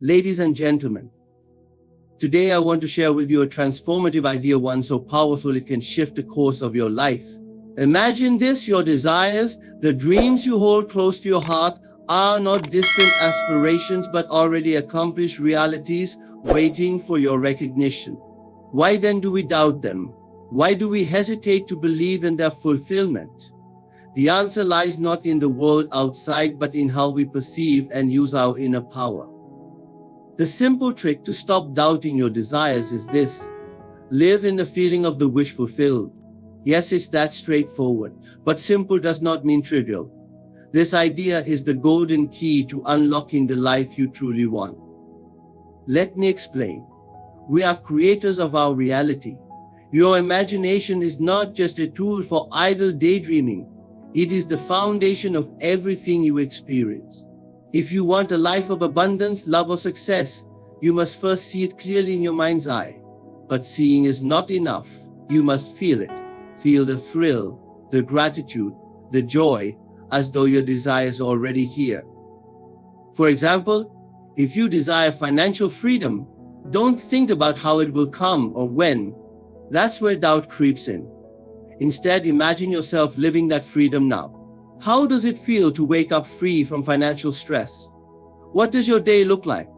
Ladies and gentlemen, today I want to share with you a transformative idea, one so powerful it can shift the course of your life. Imagine this: your desires, the dreams you hold close to your heart, are not distant aspirations but already accomplished realities waiting for your recognition. Why then do we doubt them? Why do we hesitate to believe in their fulfillment? The answer lies not in the world outside but in how we perceive and use our inner power. The simple trick to stop doubting your desires is this: live in the feeling of the wish fulfilled. Yes, it's that straightforward, but simple does not mean trivial. This idea is the golden key to unlocking the life you truly want. Let me explain. We are creators of our reality. Your imagination is not just a tool for idle daydreaming. It is the foundation of everything you experience. If you want a life of abundance, love, or success, you must first see it clearly in your mind's eye. But seeing is not enough. You must feel it. Feel the thrill, the gratitude, the joy, as though your desire is already here. For example, if you desire financial freedom, don't think about how it will come or when. That's where doubt creeps in. Instead, imagine yourself living that freedom now. How does it feel to wake up free from financial stress? What does your day look like?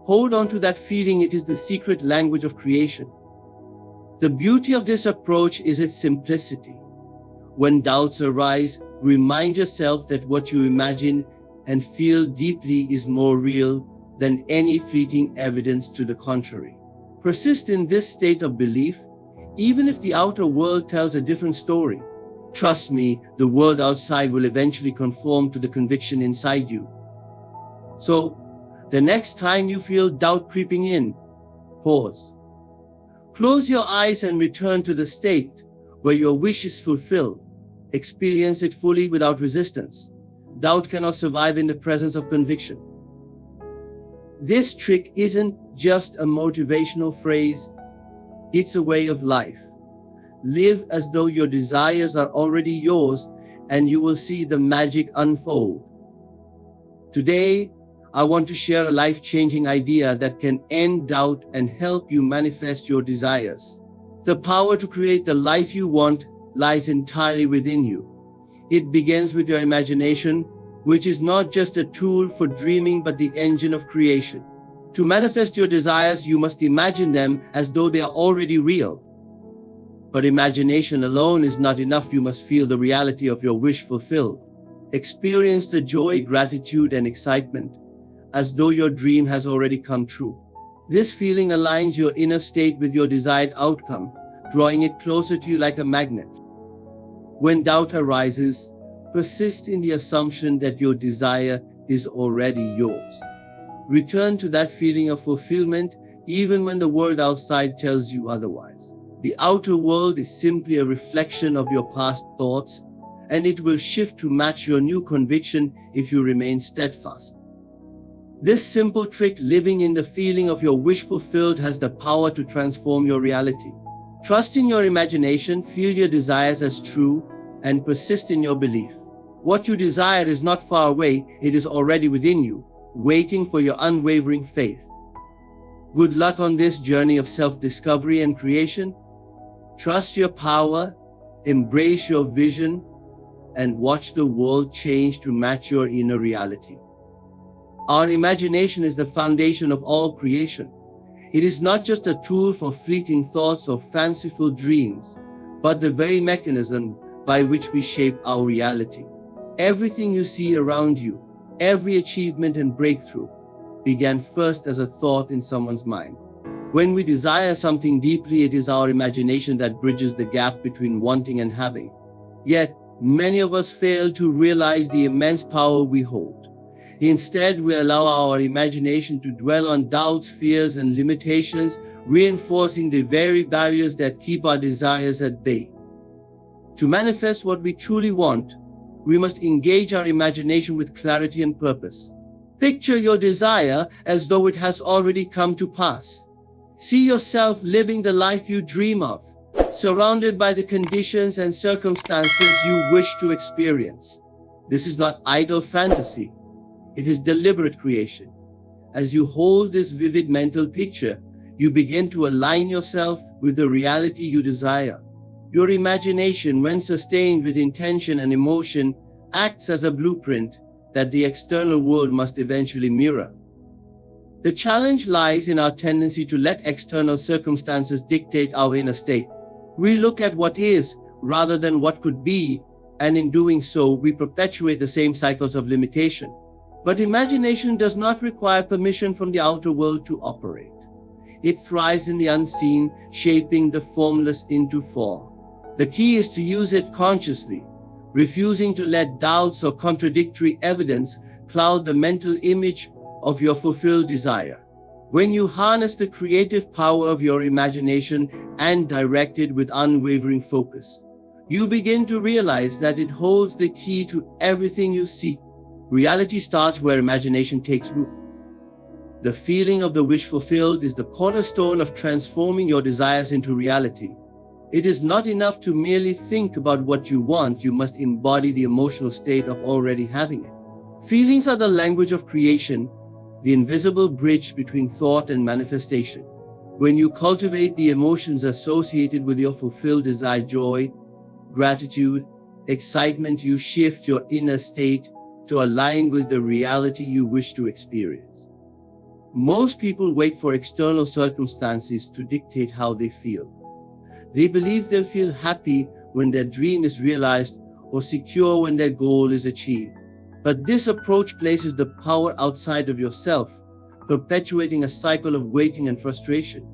Hold on to that feeling. It is the secret language of creation. The beauty of this approach is its simplicity. When doubts arise, remind yourself that what you imagine and feel deeply is more real than any fleeting evidence to the contrary. Persist in this state of belief, even if the outer world tells a different story. Trust me, the world outside will eventually conform to the conviction inside you. So, the next time you feel doubt creeping in, pause. Close your eyes and return to the state where your wish is fulfilled. Experience it fully without resistance. Doubt cannot survive in the presence of conviction. This trick isn't just a motivational phrase, it's a way of life. Live as though your desires are already yours, and you will see the magic unfold. Today, I want to share a life-changing idea that can end doubt and help you manifest your desires. The power to create the life you want lies entirely within you. It begins with your imagination, which is not just a tool for dreaming but the engine of creation. To manifest your desires, you must imagine them as though they are already real. But imagination alone is not enough. You must feel the reality of your wish fulfilled. Experience the joy, gratitude, and excitement, as though your dream has already come true. This feeling aligns your inner state with your desired outcome, drawing it closer to you like a magnet. When doubt arises, persist in the assumption that your desire is already yours. Return to that feeling of fulfillment even when the world outside tells you otherwise. The outer world is simply a reflection of your past thoughts, and it will shift to match your new conviction if you remain steadfast. This simple trick, living in the feeling of your wish fulfilled, has the power to transform your reality. Trust in your imagination, feel your desires as true, and persist in your belief. What you desire is not far away, it is already within you, waiting for your unwavering faith. Good luck on this journey of self-discovery and creation. Trust your power, embrace your vision, and watch the world change to match your inner reality. Our imagination is the foundation of all creation. It is not just a tool for fleeting thoughts or fanciful dreams, but the very mechanism by which we shape our reality. Everything you see around you, every achievement and breakthrough, began first as a thought in someone's mind. When we desire something deeply, it is our imagination that bridges the gap between wanting and having. Yet, many of us fail to realize the immense power we hold. Instead, we allow our imagination to dwell on doubts, fears, and limitations, reinforcing the very barriers that keep our desires at bay. To manifest what we truly want, we must engage our imagination with clarity and purpose. Picture your desire as though it has already come to pass. See yourself living the life you dream of, surrounded by the conditions and circumstances you wish to experience. This is not idle fantasy. It is deliberate creation. As you hold this vivid mental picture, you begin to align yourself with the reality you desire. Your imagination, when sustained with intention and emotion, acts as a blueprint that the external world must eventually mirror. The challenge lies in our tendency to let external circumstances dictate our inner state. We look at what is rather than what could be, and in doing so, we perpetuate the same cycles of limitation. But imagination does not require permission from the outer world to operate. It thrives in the unseen, shaping the formless into form. The key is to use it consciously, refusing to let doubts or contradictory evidence cloud the mental image of your fulfilled desire. When you harness the creative power of your imagination and direct it with unwavering focus, you begin to realize that it holds the key to everything you seek. Reality starts where imagination takes root. The feeling of the wish fulfilled is the cornerstone of transforming your desires into reality. It is not enough to merely think about what you want, you must embody the emotional state of already having it. Feelings are the language of creation, the invisible bridge between thought and manifestation. When you cultivate the emotions associated with your fulfilled desire, joy, gratitude, excitement, you shift your inner state to align with the reality you wish to experience. Most people wait for external circumstances to dictate how they feel. They believe they'll feel happy when their dream is realized or secure when their goal is achieved. But this approach places the power outside of yourself, perpetuating a cycle of waiting and frustration.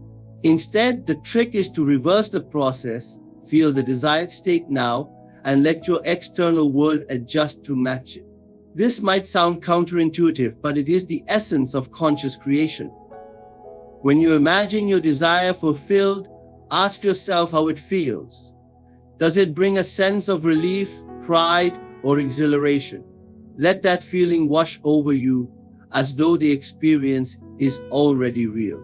Instead, the trick is to reverse the process, feel the desired state now, and let your external world adjust to match it. This might sound counterintuitive, but it is the essence of conscious creation. When you imagine your desire fulfilled, ask yourself how it feels. Does it bring a sense of relief, pride, or exhilaration? Let that feeling wash over you as though the experience is already real.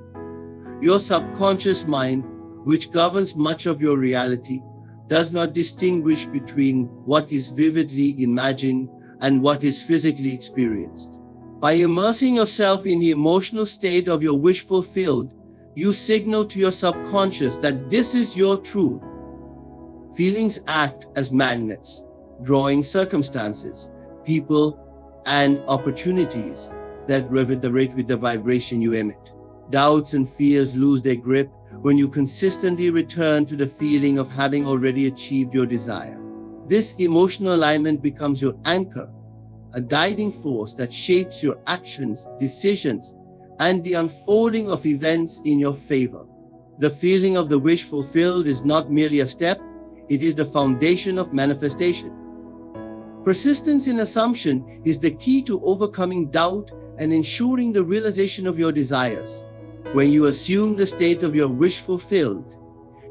Your subconscious mind, which governs much of your reality, does not distinguish between what is vividly imagined and what is physically experienced. By immersing yourself in the emotional state of your wish fulfilled, you signal to your subconscious that this is your truth. Feelings act as magnets, drawing circumstances, people, and opportunities that reverberate with the vibration you emit. Doubts and fears lose their grip when you consistently return to the feeling of having already achieved your desire. This emotional alignment becomes your anchor, a guiding force that shapes your actions, decisions, and the unfolding of events in your favor. The feeling of the wish fulfilled is not merely a step, it is the foundation of manifestation. Persistence in assumption is the key to overcoming doubt and ensuring the realization of your desires. When you assume the state of your wish fulfilled,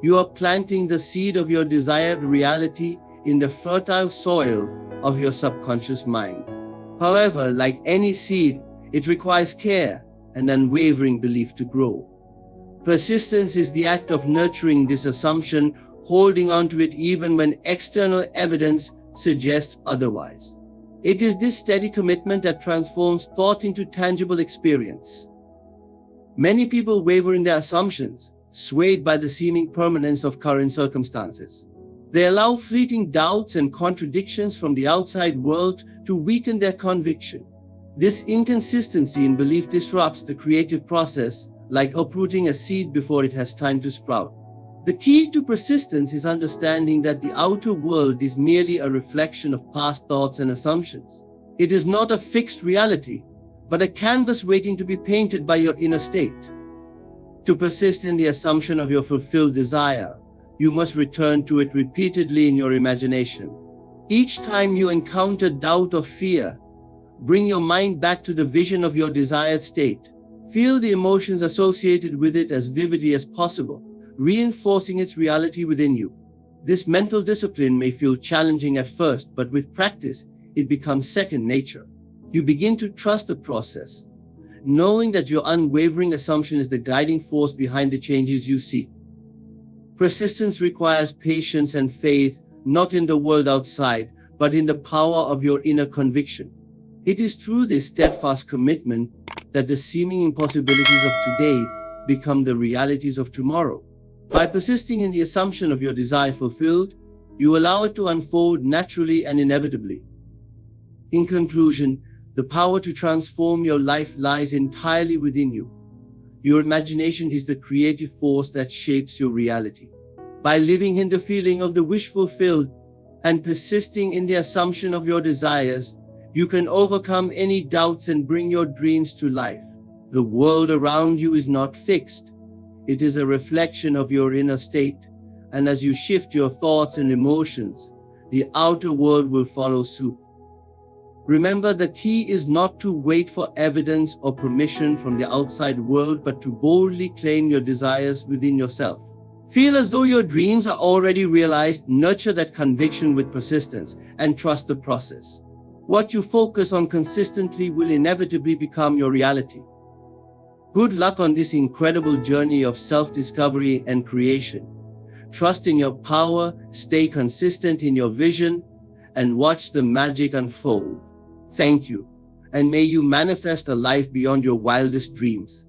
you are planting the seed of your desired reality in the fertile soil of your subconscious mind. However, like any seed, it requires care and unwavering belief to grow. Persistence is the act of nurturing this assumption, holding on to it even when external evidence suggests otherwise. It is this steady commitment that transforms thought into tangible experience. Many people waver in their assumptions, swayed by the seeming permanence of current circumstances. They allow fleeting doubts and contradictions from the outside world to weaken their conviction. This inconsistency in belief disrupts the creative process, like uprooting a seed before it has time to sprout. The key to persistence is understanding that the outer world is merely a reflection of past thoughts and assumptions. It is not a fixed reality, but a canvas waiting to be painted by your inner state. To persist in the assumption of your fulfilled desire, you must return to it repeatedly in your imagination. Each time you encounter doubt or fear, bring your mind back to the vision of your desired state. Feel the emotions associated with it as vividly as possible, reinforcing its reality within you. This mental discipline may feel challenging at first, but with practice, it becomes second nature. You begin to trust the process, knowing that your unwavering assumption is the guiding force behind the changes you seek. Persistence requires patience and faith, not in the world outside, but in the power of your inner conviction. It is through this steadfast commitment that the seeming impossibilities of today become the realities of tomorrow. By persisting in the assumption of your desire fulfilled, you allow it to unfold naturally and inevitably. In conclusion, the power to transform your life lies entirely within you. Your imagination is the creative force that shapes your reality. By living in the feeling of the wish fulfilled and persisting in the assumption of your desires, you can overcome any doubts and bring your dreams to life. The world around you is not fixed. It is a reflection of your inner state, and as you shift your thoughts and emotions, the outer world will follow suit. Remember, the key is not to wait for evidence or permission from the outside world, but to boldly claim your desires within yourself. Feel as though your dreams are already realized, nurture that conviction with persistence, and trust the process. What you focus on consistently will inevitably become your reality. Good luck on this incredible journey of self-discovery and creation. Trust in your power, stay consistent in your vision, and watch the magic unfold. Thank you, and may you manifest a life beyond your wildest dreams.